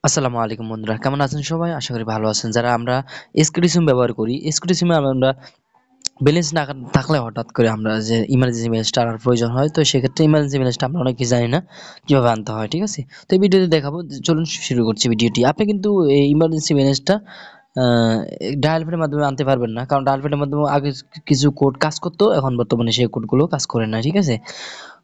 আসসালামু আলাইকুম বন্ধুরা, কেমন আছেন সবাই? আশা করি ভালো আছেন। যারা আমরা এসকিউটি সিম ব্যবহার করি, এসকিউটি সিমে আমরা ব্যালেন্স না থাকলে হঠাৎ করে আমরা যে ইমার্জেন্সি ব্যালেন্সটা আনার প্রয়োজন হয়, তো সেক্ষেত্রে ইমার্জেন্সি ব্যালেন্সটা আমরা অনেকেই জানি না কিভাবে আনতে হয়, ঠিক আছে? তো এই ভিডিওতে দেখাবো। চলুন শুরু করছি ভিডিওটি। আপনি কিন্তু এই ইমার্জেন্সি ব্যালেন্সটা ডায়াল প্যাডের মাধ্যমে আনতে পারবেন না, কারণ ডায়াল প্যাডের মাধ্যমে আগে কিছু কোড কাজ করতো, এখন বর্তমানে সেই কোডগুলো কাজ করে না, ঠিক আছে?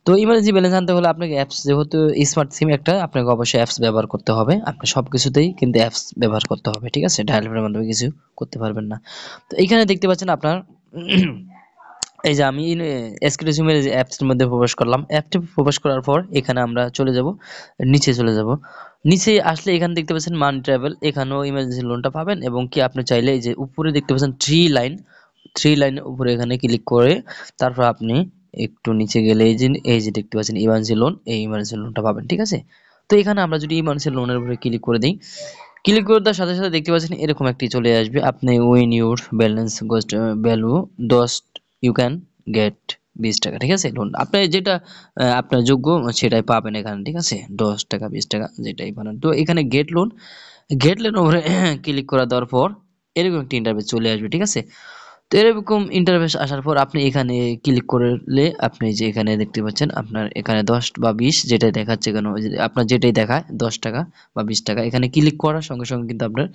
তো ইমার্জেন্সি ব্যালেন্স আনতে হলে আপনাকে অ্যাপস, যেহেতু স্মার্ট সিম একটা, আপনাকে অবশ্যই অ্যাপস ব্যবহার করতে হবে। আপনার সবকিছুতেই কিন্তু অ্যাপস ব্যবহার করতে হবে, ঠিক আছে? ডায়াল প্যাডের মাধ্যমে কিছু করতে পারবেন না। তো এইখানে দেখতে পাচ্ছেন আপনার এই যে আমি এসকিউটি সিমের যে অ্যাপসের মধ্যে প্রবেশ করলাম। অ্যাপটি প্রবেশ করার পর এখানে আমরা চলে যাব, নিচে চলে যাব। নিচে আসলে এখানে দেখতে পাচ্ছেন মানি ট্রাভেল, এখানেও ইমার্জেন্সি লোনটা পাবেন। এবং কি আপনি চাইলে এই যে উপরে দেখতে পাচ্ছেন থ্রি লাইনের উপরে এখানে ক্লিক করে তারপর আপনি একটু নিচে গেলে এই যে দেখতে পাচ্ছেন ইমার্জেন্সি লোন, এই ইমার্জেন্সি লোনটা পাবেন, ঠিক আছে? তো এখানে আমরা যদি ইমার্জেন্সি লোনের উপরে ক্লিক করে দিই, ক্লিক করে দেওয়ার সাথে সাথে দেখতে পাচ্ছেন এরকম একটি চলে আসবে। আপনি win your balance ghost value দোস্ট ইউ ক্যান গেট 20 টাকা, ঠিক আছে? লোন আপনি যেটা আপনার যোগ্য সেটাই পাবেন এখানে, ঠিক আছে? 10 টাকা 20 টাকা যেটাই পাবেন। তো এখানে গেট লোন উপরে ক্লিক করে দেওয়ার পর এরকম একটি ইন্টারফেস চলে আসবে, ঠিক আছে? তো এরকম ইন্টারফেস আসার পর আপনি এখানে ক্লিক করলে আপনি যে এখানে দেখতে পাচ্ছেন আপনার এখানে 10 বা 20 যেটাই দেখাচ্ছে কেন, ওই যে আপনার যেটাই দেখায় 10 টাকা বা 20 টাকা, এখানে ক্লিক করার সঙ্গে সঙ্গে কিন্তু আপনার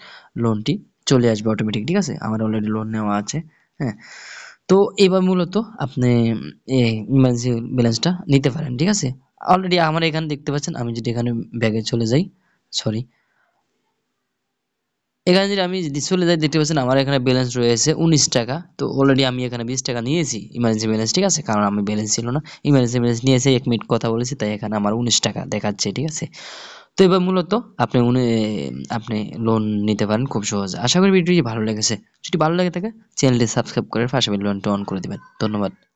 লোনটি চলে আসবে অটোমেটিক, ঠিক আছে? আমার অলরেডি লোন নেওয়া আছে। হ্যাঁ, তো এবার মূলত আপনি এই ইমার্জেন্সি ব্যালেন্সটা নিতে পারেন, ঠিক আছে? অলরেডি আমার এখানে দেখতে পাচ্ছেন, আমি যদি এখানে ব্যাগে চলে যাই, সরি, এখানে যদি আমি যদি চলে যাই দেখতে পাচ্ছেন আমার এখানে ব্যালেন্স রয়েছে 19 টাকা। তো অলরেডি আমি এখানে 20 টাকা নিয়েছি ইমার্জেন্সি ব্যালেন্স, ঠিক আছে? কারণ আমি ব্যালেন্স ছিল না, ইমার্জেন্সি ব্যালেন্স নিয়েছি, 1 মিনিট কথা বলেছি, তাই এখানে আমার 19 টাকা দেখাচ্ছে, ঠিক আছে? তো এবার মূলত আপনি আপনি লোন নিতে পারেন খুব সহজে। আশা করি ভিডিওটি ভালো লেগেছে। যদি ভালো লাগে থাকে চ্যানেলটি সাবস্ক্রাইব করে পাশে বেল বাটনটি অন করে দিবেন। ধন্যবাদ।